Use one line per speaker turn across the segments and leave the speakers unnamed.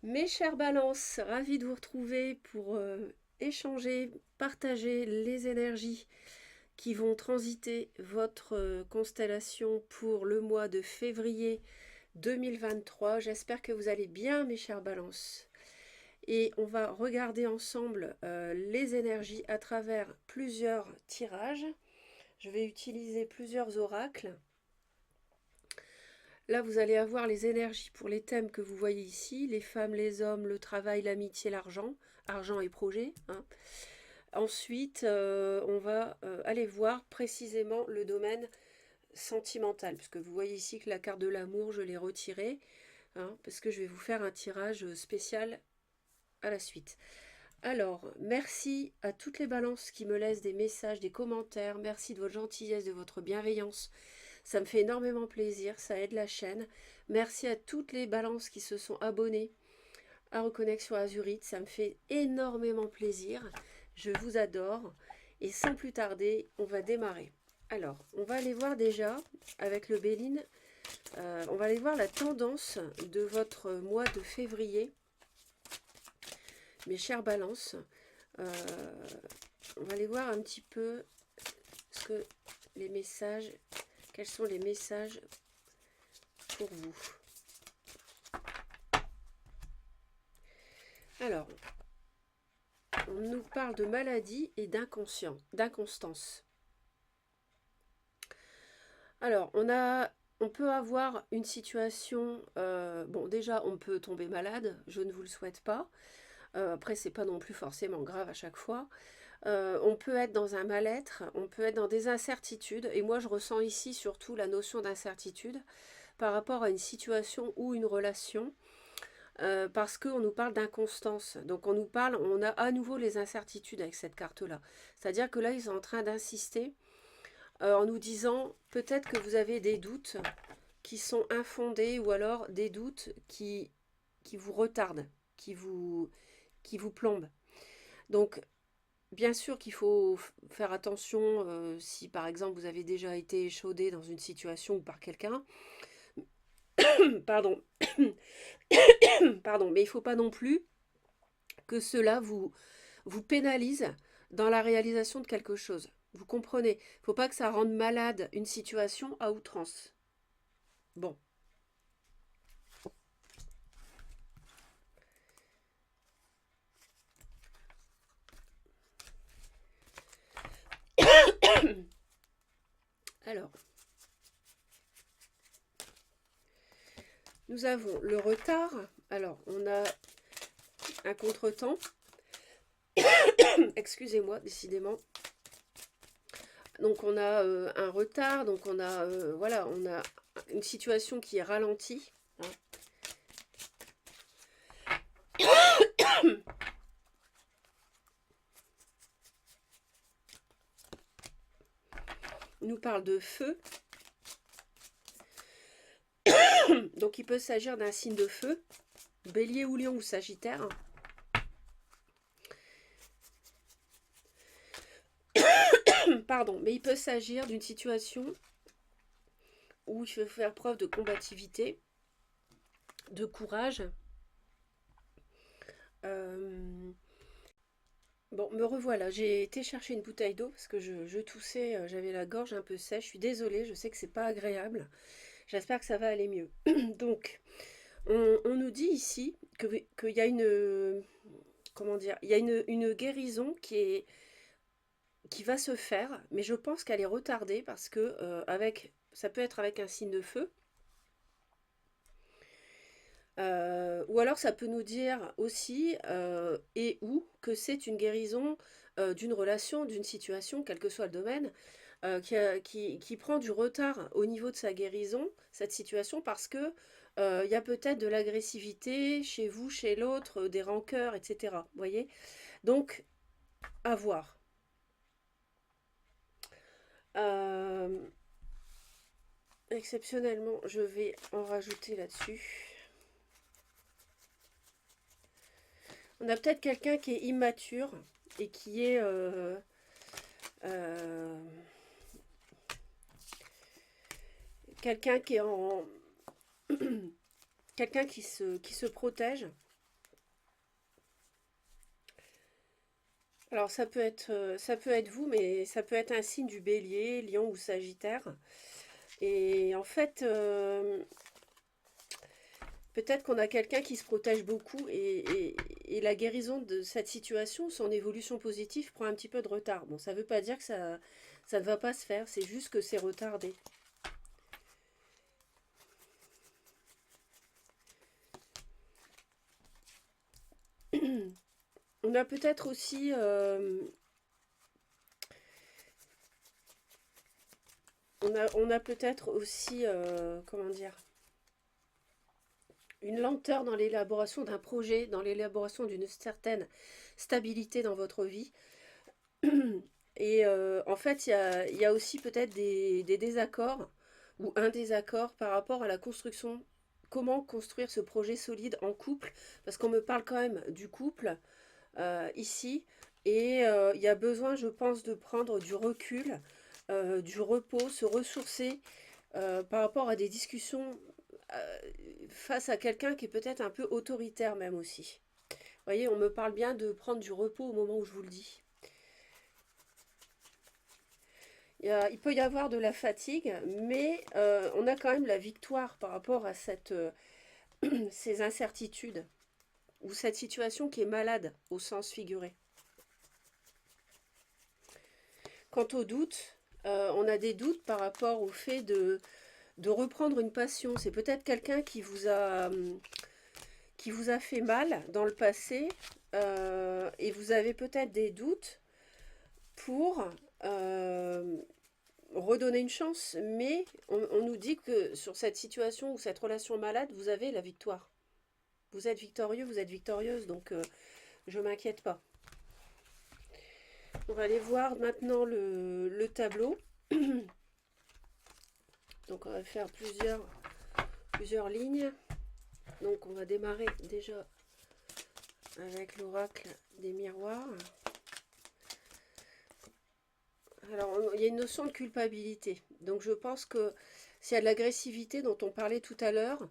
Mes chères balances, ravie de vous retrouver pour échanger, partager les énergies qui vont transiter votre constellation pour le mois de février 2023. J'espère que vous allez bien, mes chères balances. Et on va regarder ensemble les énergies à travers plusieurs tirages. Je vais utiliser plusieurs oracles. Là, vous allez avoir les énergies pour les thèmes que vous voyez ici, les femmes, les hommes, le travail, l'amitié, l'argent, argent et projet. Hein. Ensuite, on va aller voir précisément le domaine sentimental, puisque vous voyez ici que la carte de l'amour, je l'ai retirée, hein, parce que je vais vous faire un tirage spécial à la suite. Alors, merci à toutes les balances qui me laissent des messages, des commentaires. Merci de votre gentillesse, de votre bienveillance. Ça me fait énormément plaisir, ça aide la chaîne. Merci à toutes les balances qui se sont abonnées à Reconnexion Azurite, ça me fait énormément plaisir. Je vous adore. Et sans plus tarder, on va démarrer. Alors, on va aller voir déjà, avec le Béline, on va aller voir la tendance de votre mois de février. Mes chères balances, euh, on va aller voir un petit peu ce que les messages, quels sont les messages pour vous. Alors, on nous parle de maladie et d'inconstance. Alors, on peut avoir une situation, bon déjà on peut tomber malade, je ne vous le souhaite pas. Après c'est pas non plus forcément grave à chaque fois. On peut être dans un mal-être, on peut être dans des incertitudes, et moi je ressens ici surtout la notion d'incertitude par rapport à une situation ou une relation, parce qu'on nous parle d'inconstance. Donc on a à nouveau les incertitudes avec cette carte-là. C'est-à-dire que là ils sont en train d'insister en nous disant peut-être que vous avez des doutes qui sont infondés ou alors des doutes qui vous retardent, qui vous plombent. Donc, bien sûr qu'il faut faire attention si par exemple vous avez déjà été échaudé dans une situation ou par quelqu'un. Pardon, pardon, mais il ne faut pas non plus que cela vous pénalise dans la réalisation de quelque chose. Vous comprenez? Il ne faut pas que ça rende malade une situation à outrance. Bon. Alors, nous avons le retard. Alors, on a un contretemps. Excusez-moi, décidément. Donc, on a un retard. Donc, voilà, on a une situation qui est ralentie. Hein. Il nous parle de feu. Donc, il peut s'agir d'un signe de feu. Bélier ou lion ou sagittaire. Pardon, mais il peut s'agir d'une situation où il faut faire preuve de combativité, de courage. Bon, me revoilà. J'ai été chercher une bouteille d'eau parce que je toussais, j'avais la gorge un peu sèche. Je suis désolée, je sais que c'est pas agréable. J'espère que ça va aller mieux. Donc, on nous dit ici qu'il y a une, comment dire, il y a une guérison qui va se faire, mais je pense qu'elle est retardée parce que ça peut être avec un signe de feu. Ou alors ça peut nous dire aussi et ou que c'est une guérison d'une relation, d'une situation, quel que soit le domaine, qui prend du retard au niveau de sa guérison, cette situation, parce que il y a peut-être de l'agressivité chez vous, chez l'autre, des rancœurs, etc. Vous voyez? Donc, à voir. Euh, Exceptionnellement, je vais en rajouter là-dessus. On a peut-être quelqu'un qui est immature et qui est euh, quelqu'un qui est en quelqu'un qui se protège Alors ça peut être vous, mais ça peut être un signe du Bélier, Lion ou Sagittaire. Et en fait, peut-être qu'on a quelqu'un qui se protège beaucoup et la guérison de cette situation, son évolution positive, prend un petit peu de retard. Bon, ça ne veut pas dire que ça ne va pas se faire, c'est juste que c'est retardé. On a peut-être aussi on a peut-être aussi, comment dire, une lenteur dans l'élaboration d'un projet, dans l'élaboration d'une certaine stabilité dans votre vie. Et en fait, il y a aussi peut-être des désaccords ou un désaccord par rapport à la construction. Comment construire ce projet solide en couple? Parce qu'on me parle quand même du couple ici. Et il y a besoin, je pense, de prendre du recul, du repos, se ressourcer par rapport à des discussions euh, face à quelqu'un qui est peut-être un peu autoritaire même aussi. Vous voyez, on me parle bien de prendre du repos au moment où je vous le dis. Il peut y avoir de la fatigue, mais on a quand même la victoire par rapport à ces incertitudes ou cette situation qui est malade au sens figuré. Quant aux doutes, on a des doutes par rapport au fait de reprendre une passion. C'est peut-être quelqu'un qui vous a fait mal dans le passé et vous avez peut-être des doutes pour redonner une chance, mais on nous dit que sur cette situation ou cette relation malade, vous avez la victoire. Vous êtes victorieux, vous êtes victorieuse, donc je ne m'inquiète pas. On va aller voir maintenant le tableau. Donc on va faire plusieurs lignes. Donc on va démarrer déjà avec l'oracle des miroirs. Alors il y a une notion de culpabilité. Donc je pense que s'il y a de l'agressivité dont on parlait tout à l'heure,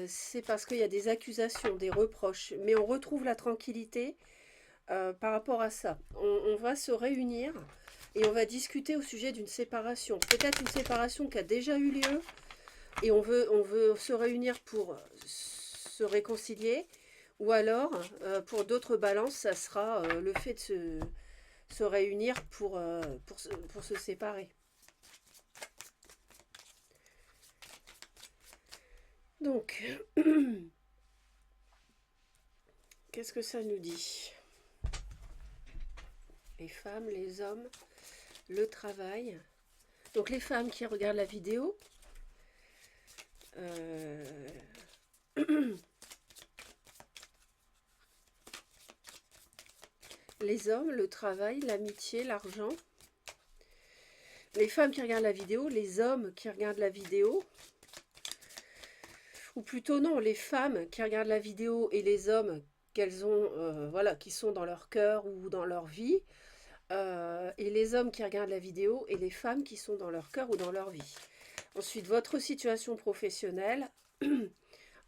c'est parce qu'il y a des accusations, des reproches. Mais on retrouve la tranquillité par rapport à ça. On va se réunir et on va discuter au sujet d'une séparation. Peut-être une séparation qui a déjà eu lieu et on veut se réunir pour se réconcilier. Ou alors, pour d'autres balances, ça sera le fait de se réunir pour se séparer. Donc, qu'est-ce que ça nous dit? Les femmes, les hommes, le travail. Donc les femmes qui regardent la vidéo, les hommes, le travail, l'amitié, l'argent. Les femmes qui regardent la vidéo, les hommes qui regardent la vidéo, ou plutôt non, les femmes qui regardent la vidéo et les hommes qu'elles ont, voilà, qui sont dans leur cœur ou dans leur vie, et les hommes qui regardent la vidéo et les femmes qui sont dans leur cœur ou dans leur vie. Ensuite, votre situation professionnelle.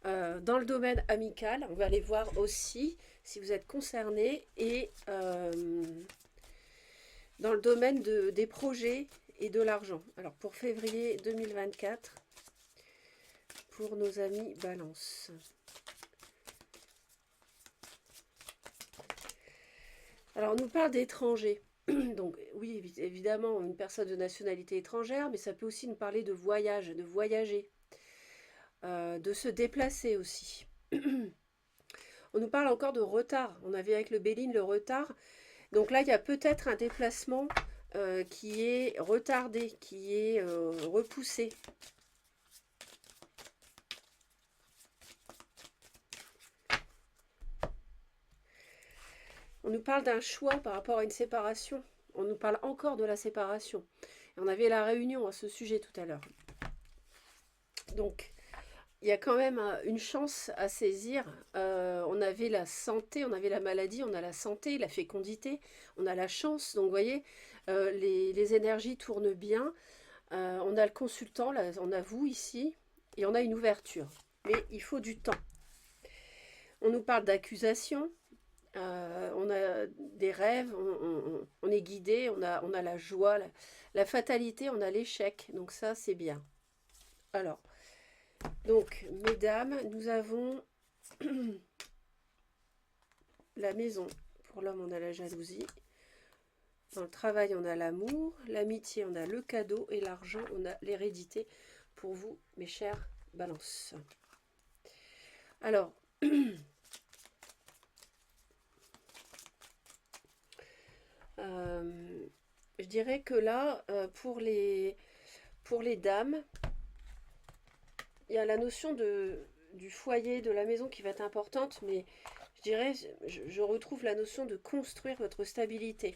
Dans le domaine amical, on va aller voir aussi si vous êtes concerné et dans le domaine des projets et de l'argent. Alors pour février 2024, pour nos amis Balance. Alors on nous parle d'étrangers. Donc oui, évidemment, une personne de nationalité étrangère, mais ça peut aussi nous parler de voyage, de voyager, de se déplacer aussi. On nous parle encore de retard. On avait avec le Béline le retard. Donc là, il y a peut-être un déplacement qui est retardé, qui est repoussé. On nous parle d'un choix par rapport à une séparation. On nous parle encore de la séparation. Et on avait la réunion à ce sujet tout à l'heure. Donc, il y a quand même une chance à saisir. On avait la santé, on avait la maladie, on a la santé, la fécondité, on a la chance. Donc, vous voyez, les énergies tournent bien. On a le consultant, là, on a vous ici, et on a une ouverture. Mais il faut du temps. On nous parle d'accusation. On a des rêves, on est guidé, on a la joie, la fatalité, on a l'échec. Donc ça, c'est bien. Alors, donc, mesdames, nous avons la maison. Pour l'homme, on a la jalousie. Dans le travail, on a l'amour. L'amitié, on a le cadeau. Et l'argent, on a l'hérédité. Pour vous, mes chères balances. Alors, je dirais que là, pour les dames, il y a la notion du foyer, de la maison qui va être importante, mais je dirais, je retrouve la notion de construire votre stabilité.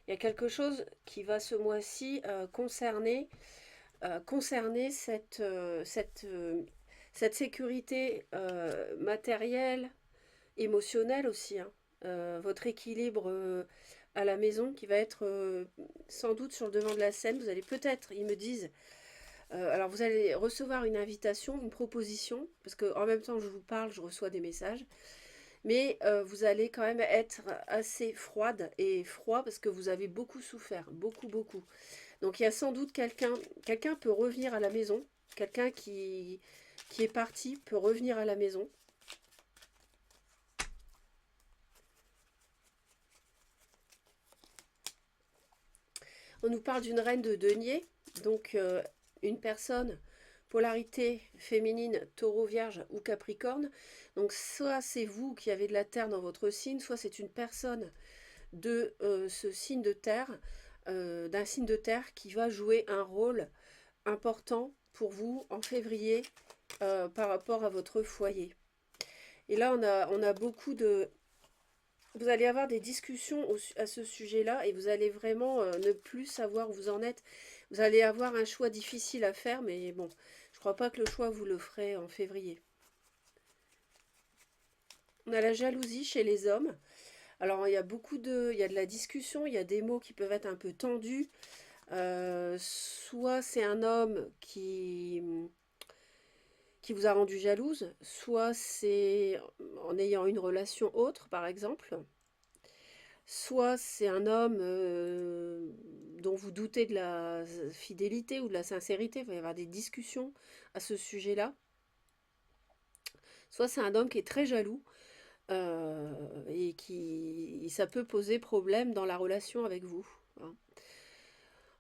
Il y a quelque chose qui va ce mois-ci concerner cette sécurité matérielle, émotionnelle aussi, hein. Votre équilibre à la maison qui va être sans doute sur le devant de la scène. Vous allez peut-être, ils me disent, alors vous allez recevoir une invitation, une proposition, parce que en même temps que je vous parle, je reçois des messages. Mais vous allez quand même être assez froide et froid parce que vous avez beaucoup souffert, beaucoup, beaucoup. Donc il y a sans doute quelqu'un peut revenir à la maison, quelqu'un qui est parti peut revenir à la maison. On nous parle d'une reine de denier, donc une personne, polarité féminine, taureau, vierge ou capricorne. Donc soit c'est vous qui avez de la terre dans votre signe, soit c'est une personne de ce signe de terre, d'un signe de terre qui va jouer un rôle important pour vous en février par rapport à votre foyer. Et là, on a beaucoup de... Vous allez avoir des discussions à ce sujet-là et vous allez vraiment ne plus savoir où vous en êtes. Vous allez avoir un choix difficile à faire, mais bon, je ne crois pas que le choix vous le ferez en février. On a la jalousie chez les hommes. Alors, il y a de la discussion, il y a des mots qui peuvent être un peu tendus. Soit c'est un homme qui vous a rendu jalouse, soit c'est en ayant une relation autre, par exemple. Soit c'est un homme dont vous doutez de la fidélité ou de la sincérité, il va y avoir des discussions à ce sujet-là. Soit c'est un homme qui est très jaloux et qui ça peut poser problème dans la relation avec vous, hein.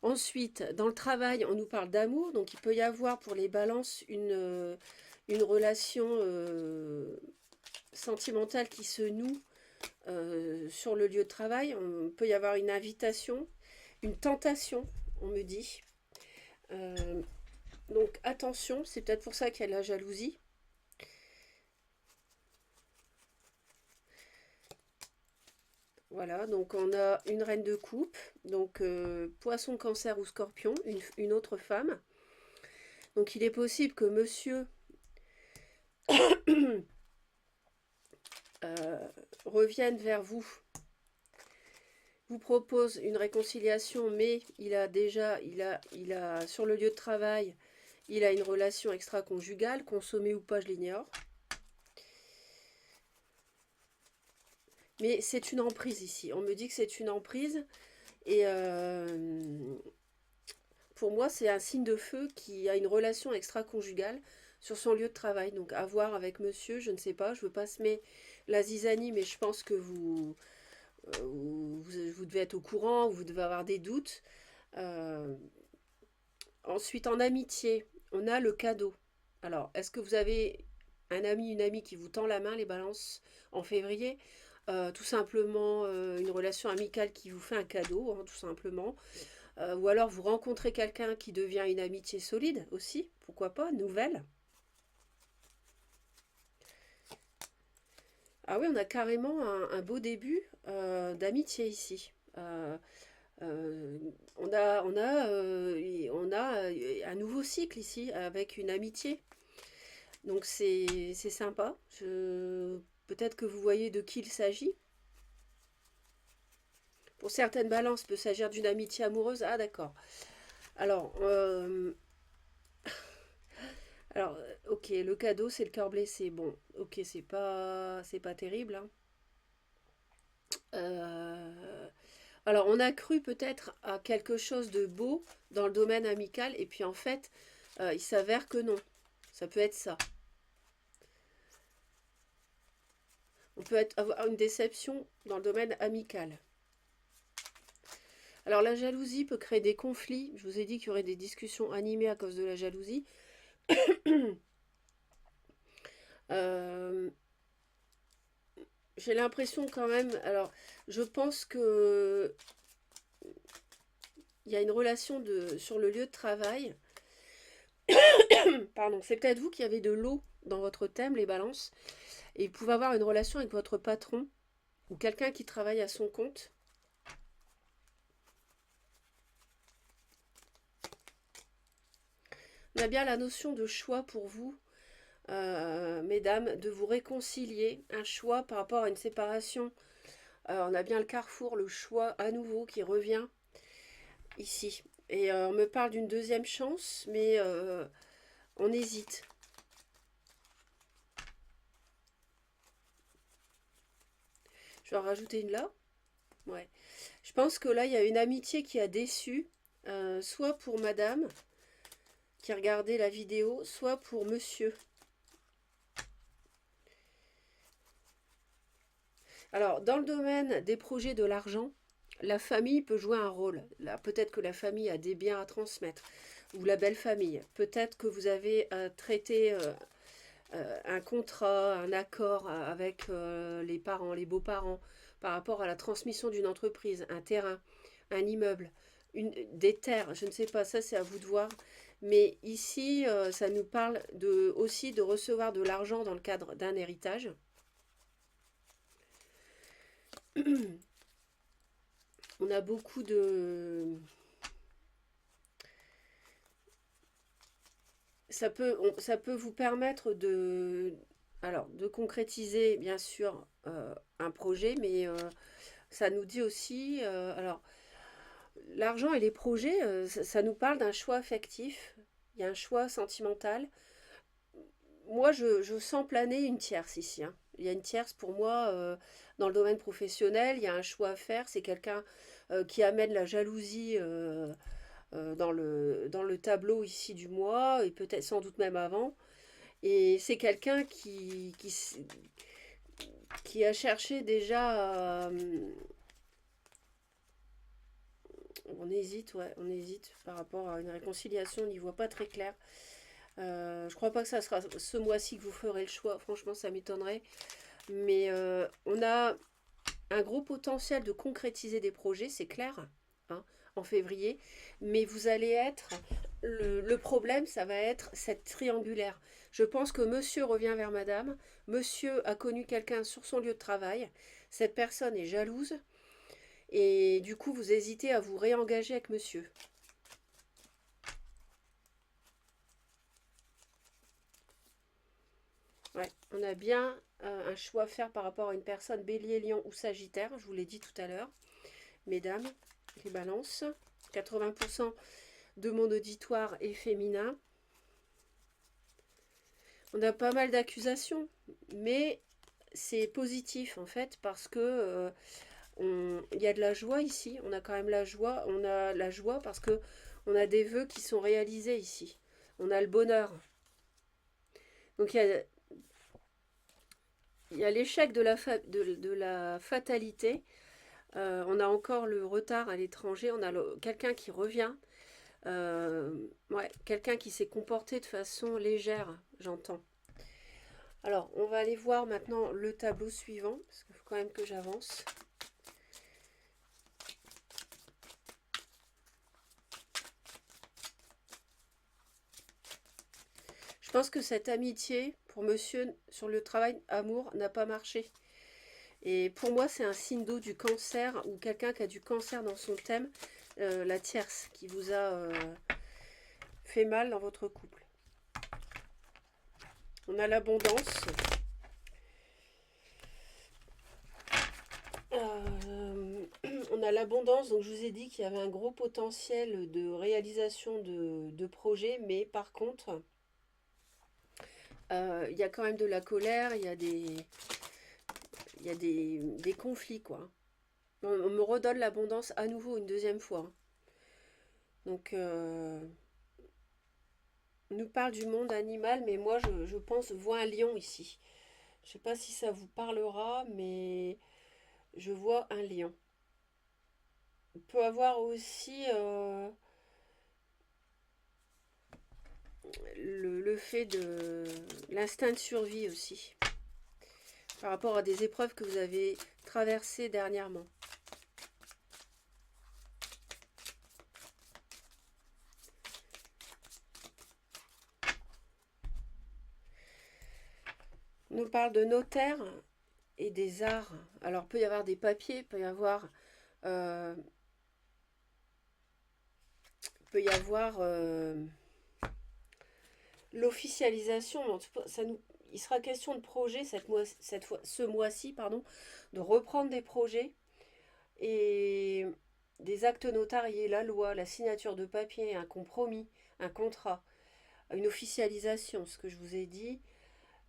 Ensuite, dans le travail, on nous parle d'amour, donc il peut y avoir pour les balances une relation sentimentale qui se noue sur le lieu de travail. On peut y avoir une invitation, une tentation, on me dit. Euh, donc attention, c'est peut-être pour ça qu'il y a de la jalousie. Voilà, donc on a une reine de coupe, donc poisson, cancer ou scorpion, une autre femme. Donc il est possible que monsieur revienne vers vous, vous propose une réconciliation, mais il a sur le lieu de travail, il a une relation extra-conjugale, consommée ou pas, je l'ignore. Mais c'est une emprise ici. On me dit que c'est une emprise. Et pour moi, c'est un signe de feu qui a une relation extra-conjugale sur son lieu de travail. Donc à voir avec monsieur, je ne sais pas. Je ne veux pas semer la zizanie, mais je pense que vous devez être au courant, vous devez avoir des doutes. Euh, Ensuite, en amitié, on a le cadeau. Alors, est-ce que vous avez un ami, une amie qui vous tend la main, les balances, en février? Tout simplement une relation amicale qui vous fait un cadeau, hein, tout simplement. Ou alors vous rencontrez quelqu'un qui devient une amitié solide aussi, pourquoi pas, nouvelle. Ah oui, on a carrément un beau début d'amitié ici. Euh, on a un nouveau cycle ici avec une amitié. Donc c'est sympa. Peut-être que vous voyez de qui il s'agit. Pour certaines balances, il peut s'agir d'une amitié amoureuse. Ah d'accord. Alors, ok, le cadeau, c'est le cœur blessé. Bon, ok, c'est pas terrible, hein. Euh, alors, on a cru peut-être à quelque chose de beau dans le domaine amical, et puis en fait, il s'avère que non. Ça peut être ça. On peut avoir une déception dans le domaine amical. Alors, la jalousie peut créer des conflits. Je vous ai dit qu'il y aurait des discussions animées à cause de la jalousie. Euh, j'ai l'impression quand même... Alors, je pense que il y a une relation sur le lieu de travail. Pardon, c'est peut-être vous qui avez de l'eau dans votre thème, les balances. Et vous pouvez avoir une relation avec votre patron ou quelqu'un qui travaille à son compte. On a bien la notion de choix pour vous, mesdames, de vous réconcilier. Un choix par rapport à une séparation. On a bien le carrefour, le choix à nouveau qui revient ici. Et on me parle d'une deuxième chance, mais on hésite. Je vais en rajouter une là. Ouais. Je pense que là, il y a une amitié qui a déçu, soit pour madame qui regardait la vidéo, soit pour monsieur. Alors, dans le domaine des projets de l'argent, la famille peut jouer un rôle. Là, peut-être que la famille a des biens à transmettre, ou la belle famille. Peut-être que vous avez traité un contrat, un accord avec les parents, les beaux-parents, par rapport à la transmission d'une entreprise, un terrain, un immeuble, des terres, je ne sais pas, ça c'est à vous de voir. Mais ici, ça nous parle aussi de recevoir de l'argent dans le cadre d'un héritage. On a beaucoup de... ça peut vous permettre de concrétiser, bien sûr, un projet, mais ça nous dit aussi... alors, l'argent et les projets, ça nous parle d'un choix affectif. Il y a un choix sentimental. Moi, je sens planer une tierce ici, hein. Il y a une tierce pour moi dans le domaine professionnel. Il y a un choix à faire. C'est quelqu'un qui amène la jalousie dans le tableau ici du mois, et peut-être sans doute même avant. Et c'est quelqu'un qui a cherché déjà... on hésite, ouais, on hésite par rapport à une réconciliation, on n'y voit pas très clair. Je crois pas que ça sera ce mois-ci que vous ferez le choix, franchement ça m'étonnerait. Mais on a un gros potentiel de concrétiser des projets, c'est clair, hein, en février. Mais vous allez être... Le problème, ça va être cette triangulaire. Je pense que monsieur revient vers madame. Monsieur a connu quelqu'un sur son lieu de travail. Cette personne est jalouse. Et du coup, vous hésitez à vous réengager avec monsieur. Ouais, on a bien un choix à faire par rapport à une personne bélier, lion ou sagittaire. Je vous l'ai dit tout à l'heure. Mesdames, les balances. 80% de mon auditoire est féminin. On a pas mal d'accusations, mais c'est positif en fait parce que il y a de la joie ici. On a quand même la joie. On a la joie parce que on a des vœux qui sont réalisés ici. On a le bonheur. Donc il y a l'échec de la fatalité. On a encore le retard à l'étranger. On a quelqu'un qui revient. Ouais, quelqu'un qui s'est comporté de façon légère, j'entends. Alors, on va aller voir maintenant le tableau suivant, parce qu'il faut quand même que j'avance. Je pense que cette amitié, pour monsieur, sur le travail amour, n'a pas marché. Et pour moi, c'est un signe d'eau du cancer, ou quelqu'un qui a du cancer dans son thème, la tierce, qui vous a fait mal dans votre couple. On a l'abondance. On a l'abondance, donc je vous ai dit qu'il y avait un gros potentiel de réalisation de projets, mais par contre, il y a quand même de la colère, il y a des conflits, quoi. On me redonne l'abondance à nouveau une deuxième fois, hein. Donc, on nous parle du monde animal, mais moi, je pense, vois un lion ici. Je sais pas si ça vous parlera, mais je vois un lion. On peut avoir aussi le fait de l'instinct de survie aussi, par rapport à des épreuves que vous avez traversées dernièrement. On nous parle de notaire et des arts. Alors, il peut y avoir des papiers, euh, peut y avoir l'officialisation. Il sera question de projet ce mois-ci, pardon, de reprendre des projets et des actes notariés, la loi, la signature de papier, un compromis, un contrat, une officialisation, ce que je vous ai dit.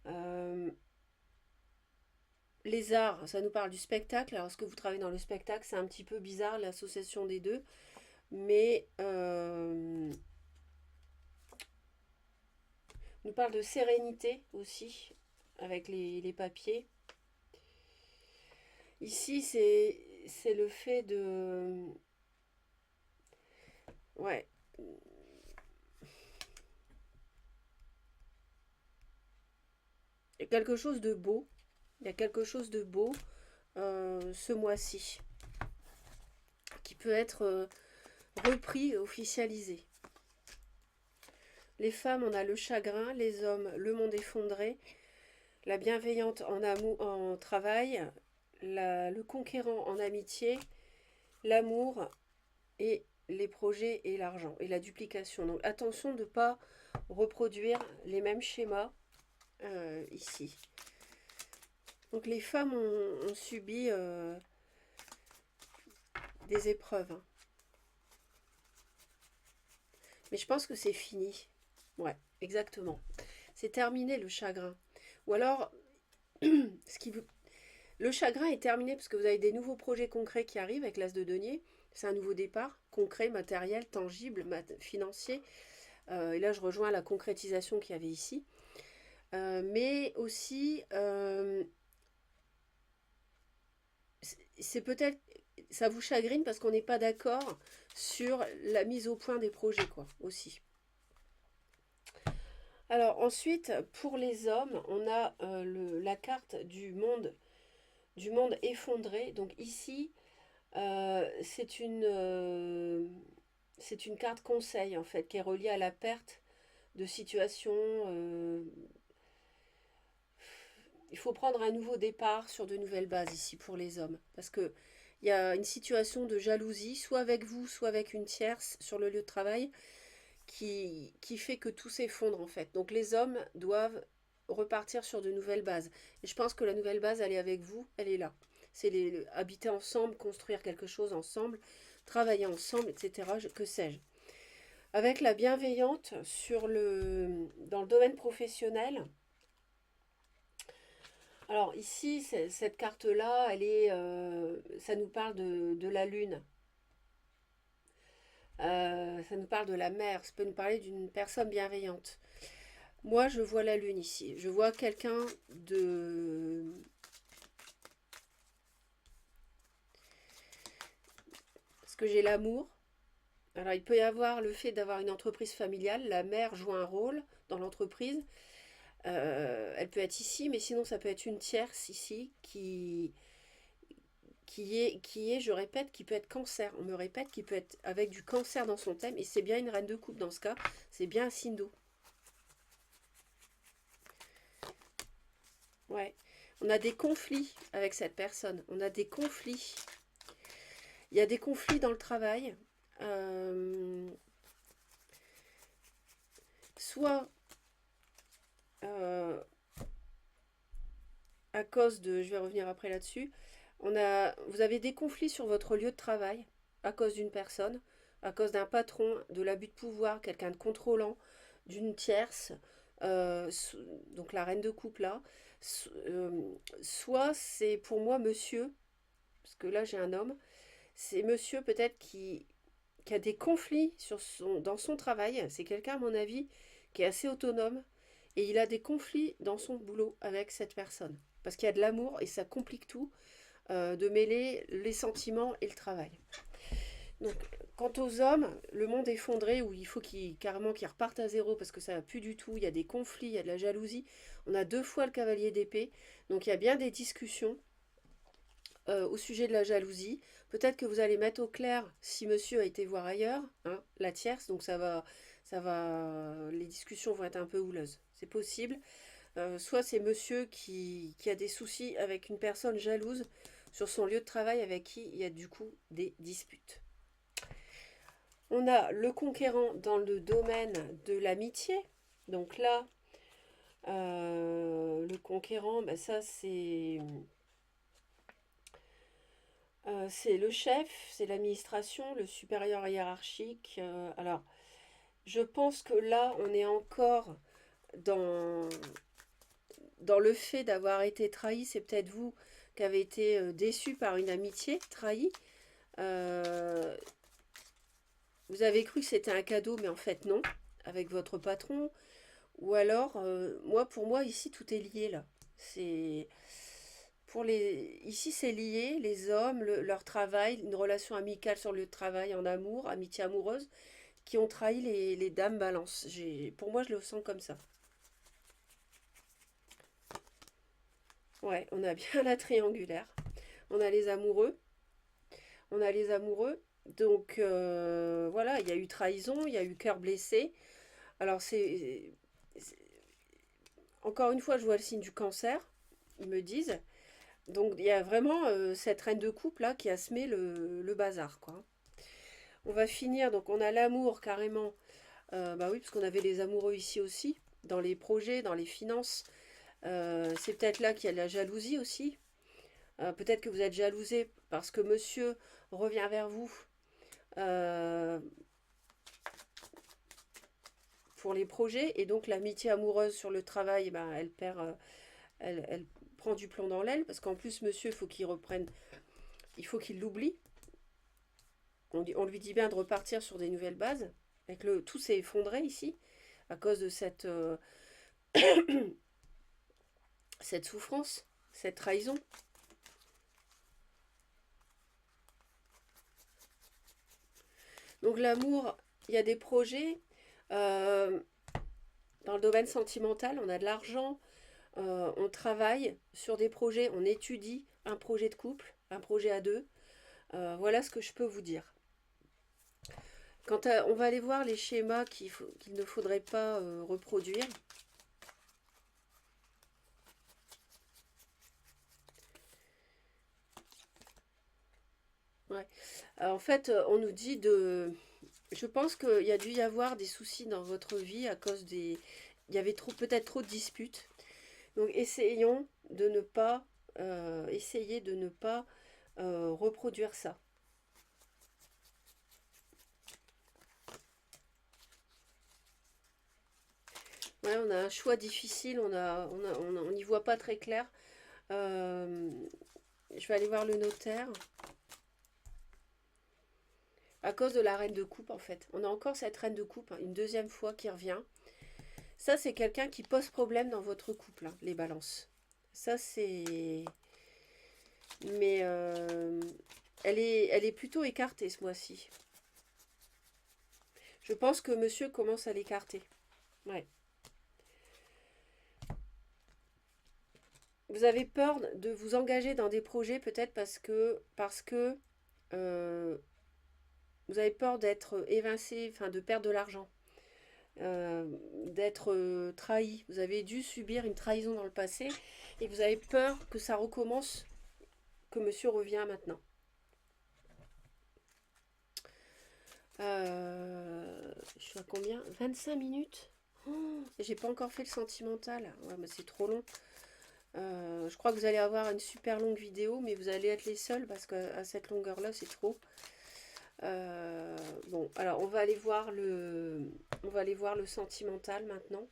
Euh, les arts, ça nous parle du spectacle. Alors, est-ce que vous travaillez dans le spectacle? C'est un petit peu bizarre, l'association des deux. Mais on nous parle de sérénité aussi, avec les papiers. Ici, c'est le fait de... Ouais. Il y a quelque chose de beau. Il y a quelque chose de beau ce mois-ci qui peut être repris et officialisé. Les femmes, on a le chagrin, les hommes, le monde effondré, la bienveillante en amour, en travail, le conquérant en amitié, l'amour et les projets et l'argent et la duplication. Donc attention de ne pas reproduire les mêmes schémas ici. Donc les femmes ont subi des épreuves, hein. Mais je pense que c'est fini. Ouais, exactement. C'est terminé le chagrin. Ou alors, ce qui vous... le chagrin est terminé parce que vous avez des nouveaux projets concrets qui arrivent avec l'as de denier. C'est un nouveau départ, concret, matériel, tangible, financier. Et là, je rejoins la concrétisation qu'il y avait ici. Mais aussi, c'est peut-être, ça vous chagrine parce qu'on n'est pas d'accord sur la mise au point des projets, quoi, aussi. Alors ensuite, pour les hommes, on a la carte du monde effondré. Donc ici, c'est une carte conseil en fait qui est reliée à la perte de situation. Il faut prendre un nouveau départ sur de nouvelles bases ici pour les hommes. Parce que il y a une situation de jalousie, soit avec vous, soit avec une tierce sur le lieu de travail, qui fait que tout s'effondre en fait. Donc les hommes doivent repartir sur de nouvelles bases. Et je pense que la nouvelle base, elle est avec vous, elle est là. C'est habiter ensemble, construire quelque chose ensemble, travailler ensemble, etc. Que sais-je. Avec la bienveillante dans le domaine professionnel. Alors ici, cette carte-là, ça nous parle de la lune. Ça nous parle de la mer. Ça peut nous parler d'une personne bienveillante. Moi, je vois la lune ici. Je vois quelqu'un de... Parce que j'ai l'amour. Alors, il peut y avoir le fait d'avoir une entreprise familiale. La mère joue un rôle dans l'entreprise. Elle peut être ici, mais sinon, ça peut être une tierce ici je répète, qui peut être cancer. On me répète qu'il peut être avec du cancer dans son thème. Et c'est bien une reine de coupe dans ce cas. C'est bien un signe d'eau. Ouais. On a des conflits avec cette personne. On a des conflits. Il y a des conflits dans le travail. Soit à cause de... Je vais revenir après là-dessus. Vous avez des conflits sur votre lieu de travail à cause d'une personne, à cause d'un patron, de l'abus de pouvoir, quelqu'un de contrôlant, d'une tierce, euh, donc la reine de coupe là. Soit c'est pour moi monsieur parce que là j'ai un homme, c'est monsieur peut-être qui a des conflits dans son travail. C'est quelqu'un, à mon avis, qui est assez autonome et il a des conflits dans son boulot avec cette personne. Parce qu'il y a de l'amour et ça complique tout de mêler les sentiments et le travail. Donc, quant aux hommes, le monde effondré où il faut carrément qu'ils repartent à zéro parce que ça va plus du tout, il y a des conflits, il y a de la jalousie. On a 2 fois le cavalier d'épée, donc il y a bien des discussions au sujet de la jalousie. Peut-être que vous allez mettre au clair si monsieur a été voir ailleurs, hein, la tierce, donc les discussions vont être un peu houleuses. C'est possible. Soit c'est monsieur qui a des soucis avec une personne jalouse sur son lieu de travail avec qui il y a du coup des disputes. On a le conquérant dans le domaine de l'amitié. Donc là, le conquérant, ben ça c'est le chef, c'est l'administration, le supérieur hiérarchique. Alors, je pense que là, on est encore dans, dans le fait d'avoir été trahi. C'est peut-être vous qui avez été déçu par une amitié, trahi. Euh, vous avez cru que c'était un cadeau, mais en fait non, avec votre patron. Ou alors, pour moi, ici, tout est lié là. C'est ici, c'est lié, les hommes, leur travail, une relation amicale sur le lieu de travail, en amour, amitié amoureuse, qui ont trahi les dames balance. Pour moi, je le sens comme ça. Ouais, on a bien la triangulaire. On a les amoureux. On a les amoureux. Donc, voilà, il y a eu trahison, il y a eu cœur blessé. Alors, encore une fois, je vois le signe du cancer, ils me disent. Donc, il y a vraiment cette reine de coupe là qui a semé le bazar, quoi. On va finir, donc on a l'amour carrément. Bah oui, parce qu'on avait les amoureux ici aussi, dans les projets, dans les finances. C'est peut-être là qu'il y a de la jalousie aussi. Peut-être que vous êtes jalousé parce que monsieur revient vers vous euh, pour les projets. Et donc l'amitié amoureuse sur le travail, bah, elle perd, elle prend du plomb dans l'aile. Parce qu'en plus, monsieur, il faut qu'il reprenne, il faut qu'il l'oublie. On lui dit bien de repartir sur des nouvelles bases. Tout s'est effondré ici à cause de cette souffrance, cette trahison. Donc l'amour, il y a des projets. euh, dans le domaine sentimental, on a de l'argent, on travaille sur des projets, on étudie un projet de couple, un projet à deux. Voilà ce que je peux vous dire. On va aller voir les schémas qu'il ne faudrait pas reproduire. Ouais. En fait, on nous dit de... Je pense qu'il y a dû y avoir des soucis dans votre vie à cause des... Il y avait peut-être trop de disputes. Donc essayons de ne pas... essayer de ne pas reproduire ça. Ouais, on a un choix difficile, on n'y voit pas très clair. Euh, je vais aller voir le notaire. À cause de la reine de coupe, en fait. On a encore cette reine de coupe, hein, une deuxième fois qui revient. Ça, c'est quelqu'un qui pose problème dans votre couple, hein, les balances. Ça, c'est... Mais elle est plutôt écartée ce mois-ci. Je pense que monsieur commence à l'écarter. Ouais. Vous avez peur de vous engager dans des projets peut-être parce que euh, vous avez peur d'être évincé, enfin de perdre de l'argent, d'être trahi. Vous avez dû subir une trahison dans le passé et vous avez peur que ça recommence, que monsieur revient maintenant. Je suis à combien? 25 minutes. J'ai pas encore fait le sentimental. Ouais, mais c'est trop long. Je crois que vous allez avoir une super longue vidéo, mais vous allez être les seuls parce qu'à cette longueur-là, c'est trop. Bon, alors on va aller voir le sentimental maintenant.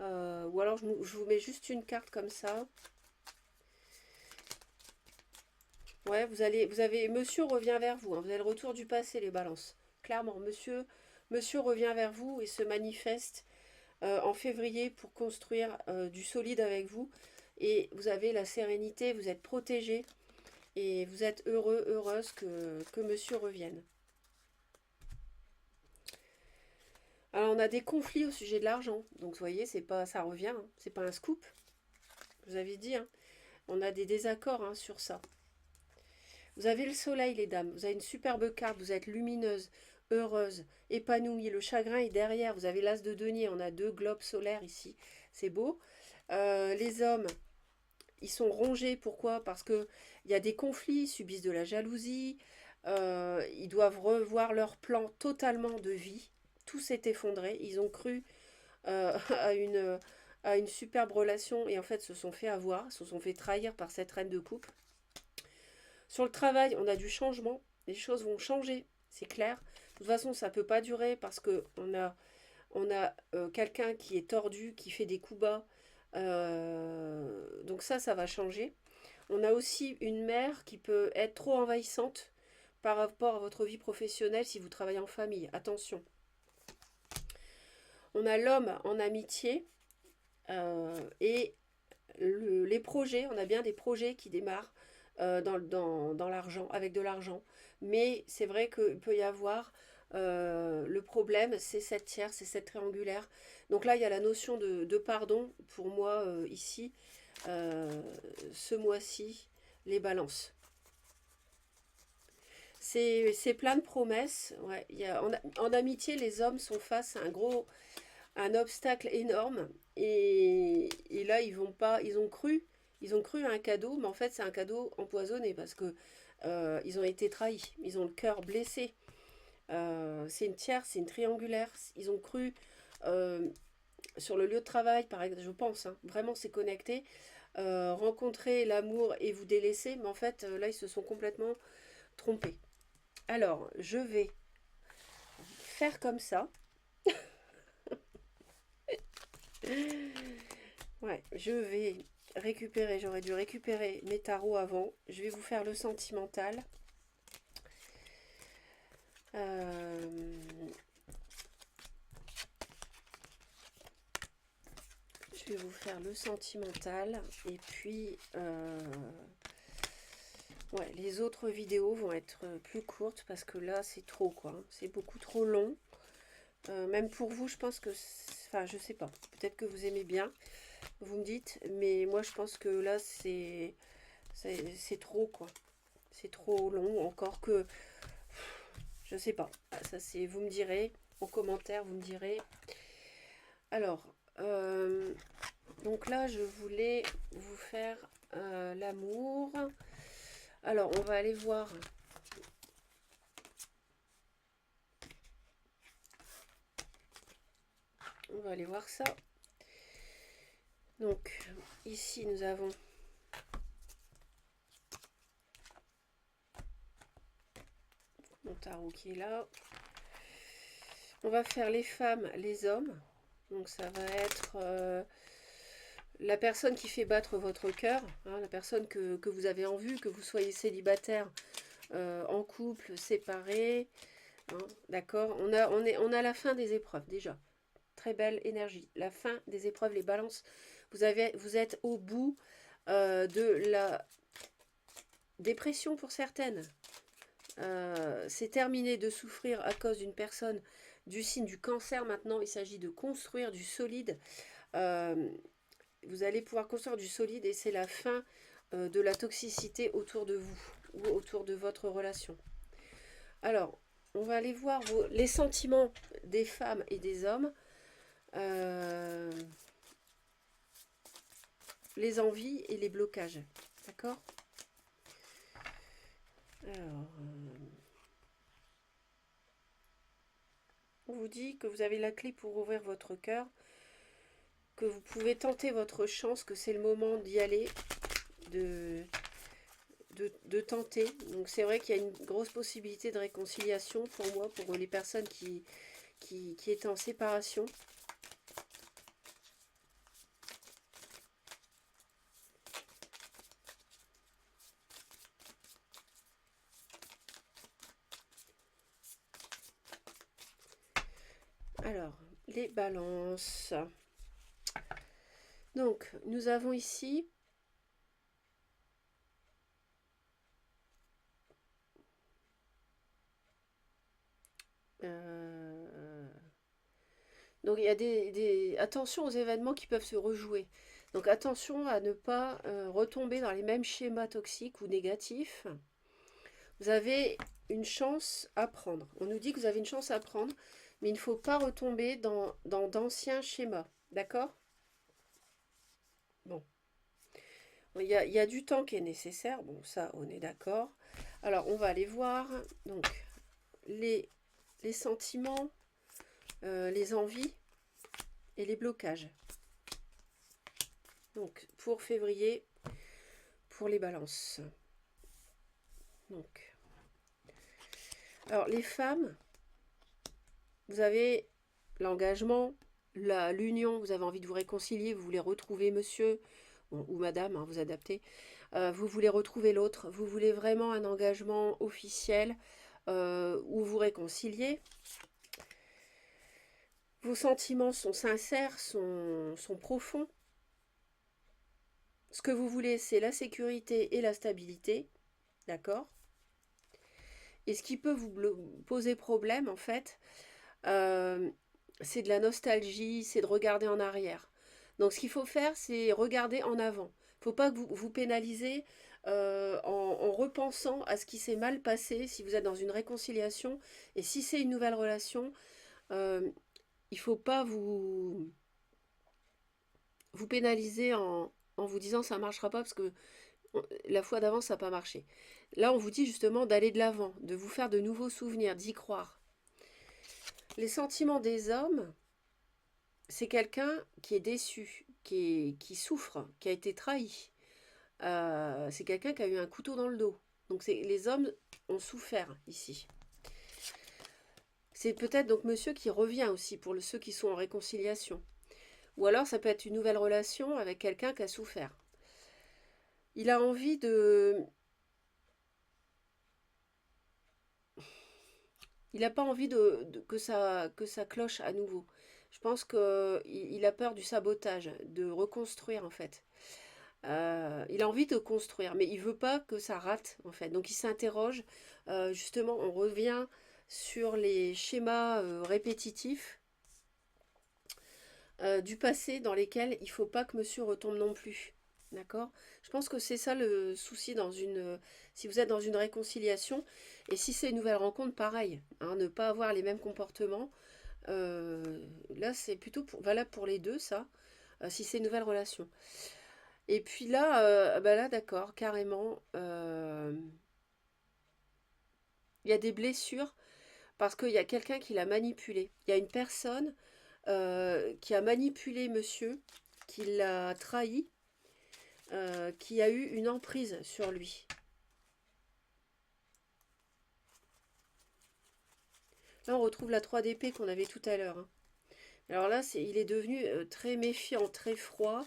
Ou alors je vous mets juste une carte comme ça. Ouais, vous avez, monsieur revient vers vous, hein. Vous avez le retour du passé, les balances. Clairement, monsieur revient vers vous et se manifeste en février pour construire du solide avec vous. Et vous avez la sérénité, vous êtes protégé et vous êtes heureux, heureuse que monsieur revienne. Alors on a des conflits au sujet de l'argent. Donc vous voyez, c'est pas, ça revient, hein. C'est pas un scoop. Je vous avais dit, hein. On a des désaccords, hein, sur ça. Vous avez le soleil, les dames. Vous avez une superbe carte. Vous êtes lumineuse, heureuse, épanouie. Le chagrin est derrière. Vous avez l'as de denier. On a deux globes solaires ici. C'est beau. Les hommes, ils sont rongés. Pourquoi? Parce que il y a des conflits. Ils subissent de la jalousie. Ils doivent revoir leur plan totalement de vie. Tout s'est effondré. Ils ont cru à une superbe relation et en fait se sont fait avoir, se sont fait trahir par cette reine de coupe. Sur le travail, on a du changement, les choses vont changer, c'est clair. De toute façon, ça ne peut pas durer parce que on a quelqu'un qui est tordu, qui fait des coups bas. Donc ça va changer. On a aussi une mère qui peut être trop envahissante par rapport à votre vie professionnelle si vous travaillez en famille. Attention. On a l'homme en amitié et les projets, on a bien des projets qui démarrent dans l'argent, avec de l'argent. Mais c'est vrai qu'il peut y avoir le problème, c'est cette tierce, c'est cette triangulaire. Donc là, il y a la notion de pardon pour moi ici, euh, ce mois-ci, les balances. C'est plein de promesses. Ouais, en amitié, les hommes sont face à un obstacle énorme et là ils vont pas ils ont cru à un cadeau mais en fait c'est un cadeau empoisonné parce que ils ont été trahis, ils ont le cœur blessé. C'est une tierce, c'est une triangulaire, ils ont cru euh, sur le lieu de travail par exemple, je pense, hein, vraiment c'est connecté. Rencontrer l'amour et vous délaisser mais en fait là ils se sont complètement trompés. Alors je vais faire comme ça. Ouais, je vais récupérer, j'aurais dû récupérer mes tarots avant. Je vais vous faire le sentimental. Euh, je vais vous faire le sentimental. Et puis, ouais, les autres vidéos vont être plus courtes parce que là, c'est trop, quoi. C'est beaucoup trop long. Même pour vous, je pense que... Enfin, je sais pas. Peut-être que vous aimez bien. Vous me dites. Mais moi, je pense que là, c'est trop, quoi. C'est trop long. Encore que... Je sais pas. Ça, c'est... Vous me direz. En commentaire, vous me direz. Alors, donc là, je voulais vous faire l'amour. Alors, on va aller voir. On va aller voir ça. Donc, ici, nous avons mon tarot qui est là. On va faire les femmes, les hommes. Donc, ça va être la personne qui fait battre votre cœur, hein, la personne que vous avez en vue, que vous soyez célibataire, en couple, séparé. Hein, d'accord, on a la fin des épreuves déjà. Très belle énergie. La fin des épreuves, les balances. Vous êtes au bout de la dépression pour certaines. C'est terminé de souffrir à cause d'une personne du signe du cancer. Maintenant, il s'agit de construire du solide. Euh, vous allez pouvoir construire du solide et c'est la fin de la toxicité autour de vous ou autour de votre relation. Alors, on va aller voir les sentiments des femmes et des hommes. Les envies et les blocages. D'accord? Alors, on vous dit que vous avez la clé pour ouvrir votre cœur, que vous pouvez tenter votre chance, que c'est le moment d'y aller, de tenter. Donc c'est vrai qu'il y a une grosse possibilité de réconciliation pour moi, pour les personnes qui étaient en séparation. Alors, les balances. Donc, nous avons ici donc il y a attention aux événements qui peuvent se rejouer. Donc attention à ne pas retomber dans les mêmes schémas toxiques ou négatifs. Vous avez une chance à prendre. On nous dit que vous avez une chance à prendre, mais il ne faut pas retomber dans d'anciens schémas. D'accord? Bon. Il y a du temps qui est nécessaire. Bon, ça, on est d'accord. Alors, on va aller voir donc les sentiments, les envies et les blocages. Donc, pour février, pour les balances. Donc, alors, les femmes, vous avez l'engagement, l'union, vous avez envie de vous réconcilier, vous voulez retrouver monsieur bon, ou madame, hein, vous adaptez. Vous voulez retrouver l'autre, vous voulez vraiment un engagement officiel où vous réconciliez. Vos sentiments sont sincères, sont profonds. Ce que vous voulez, c'est la sécurité et la stabilité. D'accord? Et ce qui peut vous poser problème, en fait, c'est de la nostalgie, c'est de regarder en arrière. Donc ce qu'il faut faire, c'est regarder en avant. Il ne faut pas que vous vous pénalisez en repensant à ce qui s'est mal passé, si vous êtes dans une réconciliation. Et si c'est une nouvelle relation, il ne faut pas vous pénaliser en vous disant ça ne marchera pas parce que la fois d'avant ça n'a pas marché. Là on vous dit justement d'aller de l'avant, de vous faire de nouveaux souvenirs, d'y croire. Les sentiments des hommes, c'est quelqu'un qui est déçu, qui souffre, qui a été trahi. C'est quelqu'un qui a eu un couteau dans le dos. Donc les hommes ont souffert ici. C'est peut-être donc monsieur qui revient aussi pour ceux qui sont en réconciliation. Ou alors ça peut être une nouvelle relation avec quelqu'un qui a souffert. Il a envie de... Il n'a pas envie que ça cloche à nouveau. Je pense qu'il a peur du sabotage, de reconstruire en fait. Il a envie de construire, mais il veut pas que ça rate en fait. Donc il s'interroge. Justement, on revient sur les schémas répétitifs du passé dans lesquels il faut pas que monsieur retombe non plus. D'accord? Je pense que c'est ça le souci si vous êtes dans une réconciliation. Et si c'est une nouvelle rencontre, pareil. Hein, ne pas avoir les mêmes comportements. Là, c'est plutôt valable pour les deux, ça. Si c'est une nouvelle relation. Et puis là, bah là d'accord, carrément, il y a des blessures parce qu'il y a quelqu'un qui l'a manipulé. Il y a une personne qui a manipulé monsieur, qui l'a trahi, qui a eu une emprise sur lui. Là, on retrouve la 3 d'épée qu'on avait tout à l'heure. Hein. Alors là, il est devenu très méfiant, très froid,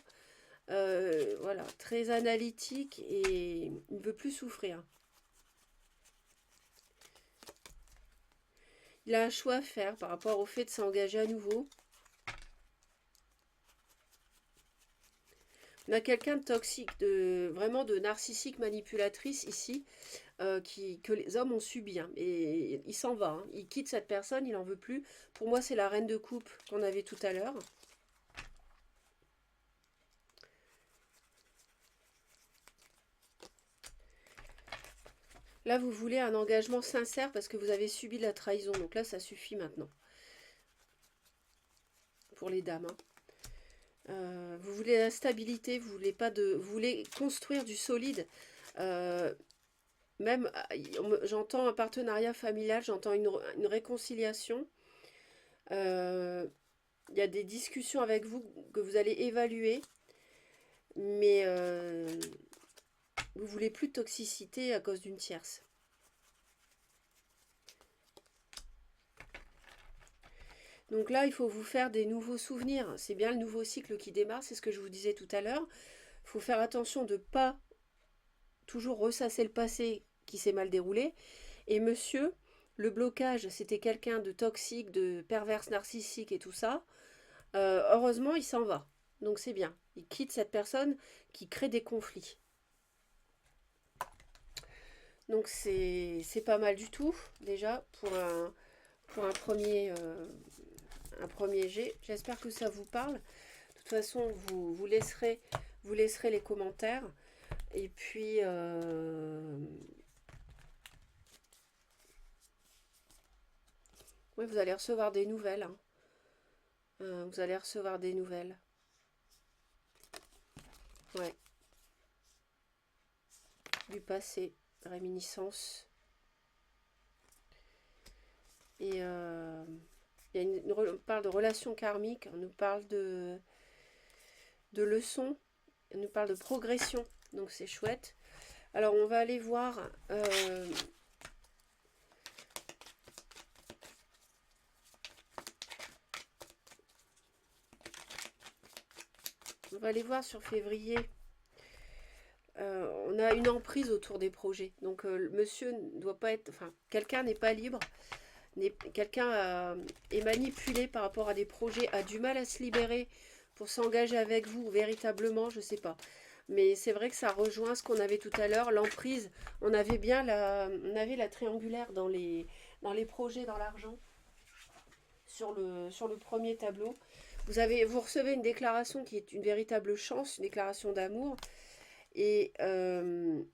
voilà, très analytique et il ne veut plus souffrir. Il a un choix à faire par rapport au fait de s'engager à nouveau. On a quelqu'un de toxique, vraiment de narcissique manipulatrice ici, que les hommes ont subi. Hein. Et il s'en va, hein. Il quitte cette personne, il n'en veut plus. Pour moi, c'est la reine de coupe qu'on avait tout à l'heure. Là, vous voulez un engagement sincère parce que vous avez subi de la trahison. Donc là, ça suffit maintenant. Pour les dames. Hein. Vous voulez la stabilité, vous voulez construire du solide. Même, j'entends un partenariat familial, j'entends une réconciliation. Il y a des discussions avec vous que vous allez évaluer. Mais vous voulez plus de toxicité à cause d'une tierce. Donc là, il faut vous faire des nouveaux souvenirs. C'est bien le nouveau cycle qui démarre, c'est ce que je vous disais tout à l'heure. Il faut faire attention de ne pas toujours ressasser le passé qui s'est mal déroulé. Et monsieur, le blocage, c'était quelqu'un de toxique, de perverse narcissique et tout ça, heureusement, il s'en va. Donc c'est bien. Il quitte cette personne qui crée des conflits. Donc c'est pas mal du tout, déjà, pour un premier jet. J'espère que ça vous parle. De toute façon, vous laisserez les commentaires. Et puis, oui, vous allez recevoir des nouvelles, hein. Vous allez recevoir des nouvelles. Ouais. Du passé, réminiscence. Et il y a on parle de relations karmiques, on nous parle de leçons, on nous parle de progression. Donc c'est chouette. Alors on va aller voir... on va aller voir sur février. On a une emprise autour des projets. Donc le monsieur ne doit pas être... Enfin, quelqu'un n'est pas libre. Quelqu'un est manipulé par rapport à des projets, a du mal à se libérer pour s'engager avec vous véritablement, je ne sais pas. Mais c'est vrai que ça rejoint ce qu'on avait tout à l'heure, l'emprise. On avait bien on avait la triangulaire dans les projets, dans l'argent, sur le premier tableau. Vous recevez une déclaration qui est une véritable chance, une déclaration d'amour. Et il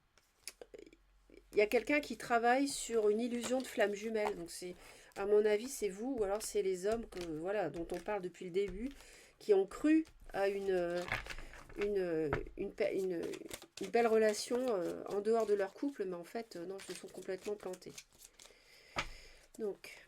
y a quelqu'un qui travaille sur une illusion de flamme jumelle. Donc c'est, à mon avis, c'est vous, ou alors c'est les hommes voilà, dont on parle depuis le début, qui ont cru à une belle relation en dehors de leur couple, mais en fait, non, se sont complètement plantés. Donc,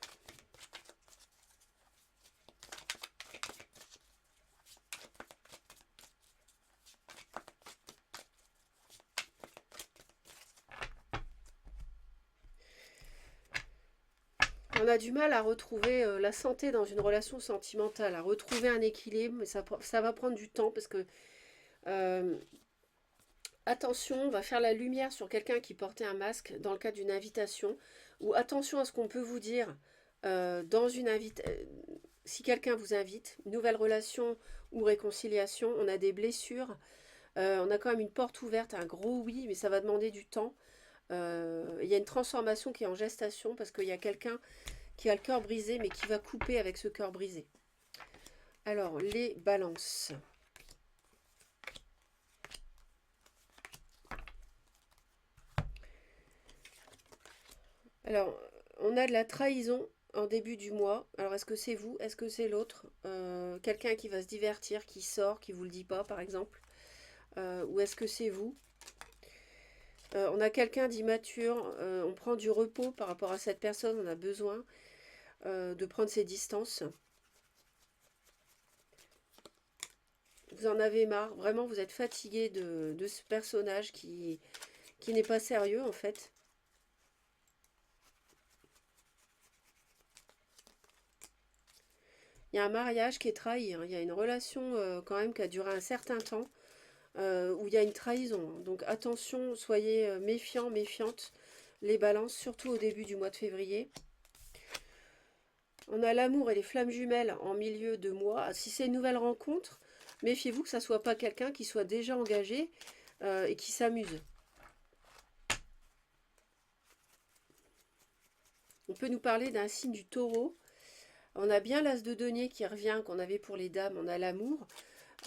on a du mal à retrouver la santé dans une relation sentimentale, à retrouver un équilibre, mais ça va prendre du temps parce que, attention, on va faire la lumière sur quelqu'un qui portait un masque dans le cadre d'une invitation, ou attention à ce qu'on peut vous dire dans une invitation. Si quelqu'un vous invite, nouvelle relation ou réconciliation, on a des blessures, on a quand même une porte ouverte, un gros oui, mais ça va demander du temps. Il y a une transformation qui est en gestation parce qu'il y a quelqu'un qui a le cœur brisé, mais qui va couper avec ce cœur brisé. Alors, les balances. Alors, on a de la trahison en début du mois. Alors, est-ce que c'est vous? Est-ce que c'est l'autre? Quelqu'un qui va se divertir, qui sort, qui vous le dit pas, par exemple. Ou est-ce que c'est vous? On a quelqu'un d'immature. On prend du repos par rapport à cette personne. On a besoin de prendre ses distances. Vous en avez marre. Vraiment, vous êtes fatigué de ce personnage qui n'est pas sérieux, en fait. Il y a un mariage qui est trahi, hein. Il y a une relation quand même qui a duré un certain temps où il y a une trahison. Donc attention, soyez méfiants, méfiantes, les balances, surtout au début du mois de février. On a l'amour et les flammes jumelles en milieu de mois. Si c'est une nouvelle rencontre, méfiez-vous que ça ne soit pas quelqu'un qui soit déjà engagé et qui s'amuse. On peut nous parler d'un signe du taureau. On a bien l'as de denier qui revient, qu'on avait pour les dames, on a l'amour.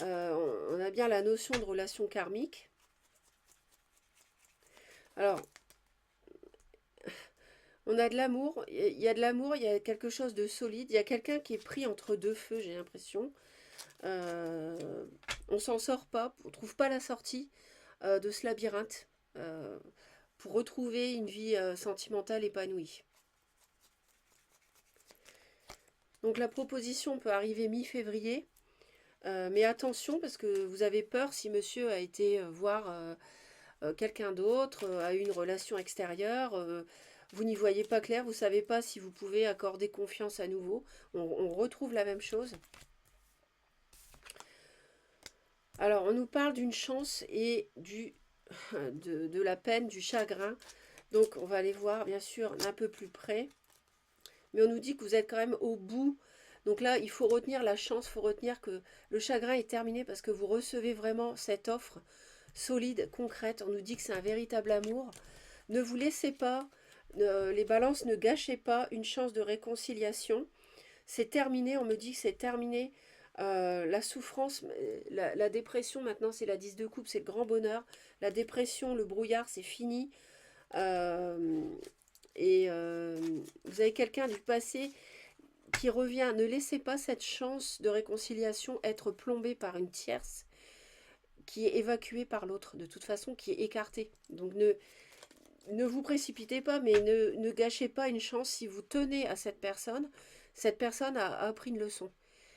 On a bien la notion de relation karmique. Alors, on a de l'amour, il y a de l'amour, il y a quelque chose de solide, il y a quelqu'un qui est pris entre deux feux, j'ai l'impression. On s'en sort pas, on ne trouve pas la sortie de ce labyrinthe pour retrouver une vie sentimentale épanouie. Donc la proposition peut arriver mi-février, mais attention parce que vous avez peur si monsieur a été voir quelqu'un d'autre, a eu une relation extérieure, vous n'y voyez pas clair, vous ne savez pas si vous pouvez accorder confiance à nouveau. On retrouve la même chose. Alors, on nous parle d'une chance et de la peine, du chagrin. Donc, on va aller voir, bien sûr, d'un peu plus près. Mais on nous dit que vous êtes quand même au bout. Donc là, il faut retenir la chance, il faut retenir que le chagrin est terminé parce que vous recevez vraiment cette offre solide, concrète. On nous dit que c'est un véritable amour. Ne vous laissez pas, les balances, ne gâchez pas une chance de réconciliation. C'est terminé, on me dit que c'est terminé. La souffrance, la dépression, maintenant c'est la 10 de coupe, c'est le grand bonheur. La dépression, le brouillard, c'est fini. Euh, vous avez quelqu'un du passé qui revient. Ne laissez pas cette chance de réconciliation être plombée par une tierce qui est évacuée par l'autre, de toute façon, qui est écartée. Donc ne vous précipitez pas, mais ne gâchez pas une chance. Si vous tenez à cette personne a appris une leçon.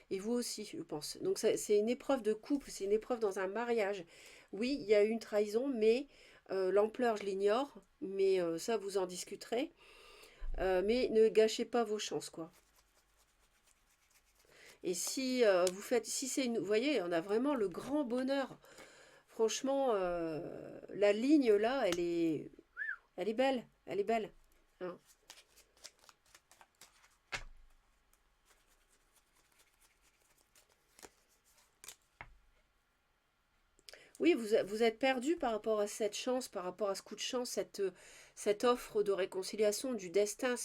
Et vous aussi, je pense. Donc c'est une épreuve de couple, c'est une épreuve dans un mariage. Oui, il y a eu une trahison, mais l'ampleur, je l'ignore. Mais ça, vous en discuterez. Mais ne gâchez pas vos chances, quoi. Et si vous faites, si c'est une, vous voyez, on a vraiment le grand bonheur. Franchement, la ligne là, elle est belle, elle est belle. Hein. Oui, vous êtes perdu par rapport à cette chance, par rapport à ce coup de chance, cette offre de réconciliation du destin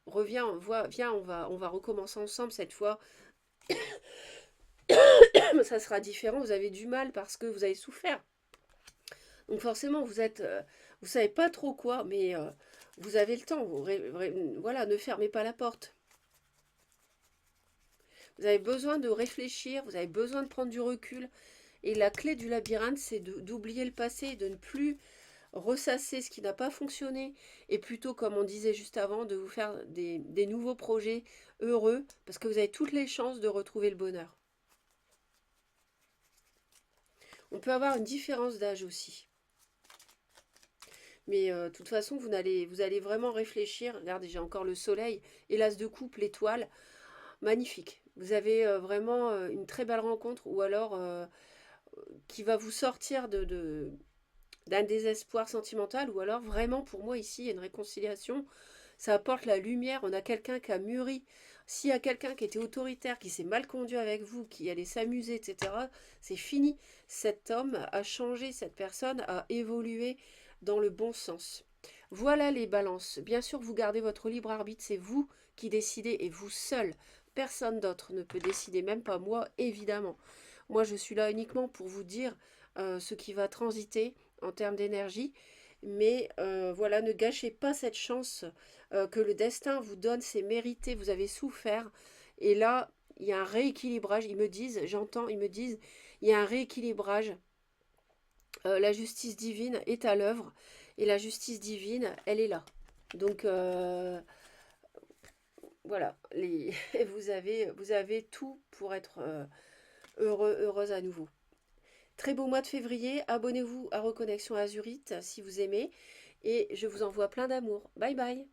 revient, viens, on va recommencer ensemble cette fois. Ça sera différent, vous avez du mal parce que vous avez souffert. Donc forcément, vous savez pas trop quoi, mais vous avez le temps. Voilà, ne fermez pas la porte. Vous avez besoin de réfléchir, vous avez besoin de prendre du recul. Et la clé du labyrinthe, c'est d'oublier le passé, de ne plus ressasser ce qui n'a pas fonctionné, et plutôt, comme on disait juste avant, de vous faire des nouveaux projets heureux, parce que vous avez toutes les chances de retrouver le bonheur. On peut avoir une différence d'âge aussi. Mais de toute façon, vous allez vraiment réfléchir. Regardez, j'ai encore le soleil et l'as de coupe, l'étoile. Magnifique. Vous avez vraiment une très belle rencontre ou alors qui va vous sortir d'un désespoir sentimental ou alors vraiment pour moi ici il y a une réconciliation. Ça apporte la lumière. On a quelqu'un qui a mûri. S'il y a quelqu'un qui était autoritaire, qui s'est mal conduit avec vous, qui allait s'amuser, etc., c'est fini. Cet homme a changé, cette personne a évolué dans le bon sens. Voilà les balances. Bien sûr, vous gardez votre libre arbitre, c'est vous qui décidez et vous seul. Personne d'autre ne peut décider, même pas moi, évidemment. Moi, je suis là uniquement pour vous dire ce qui va transiter en termes d'énergie. Mais voilà, ne gâchez pas cette chance que le destin vous donne, c'est mérité, vous avez souffert. Et là, il y a un rééquilibrage, ils me disent, j'entends, ils me disent, il y a un rééquilibrage. La justice divine est à l'œuvre et la justice divine, elle est là. Donc voilà, vous avez tout pour être heureux, heureuse à nouveau. Très beau mois de février, abonnez-vous à Reconnexion Azurite si vous aimez et je vous envoie plein d'amour. Bye bye.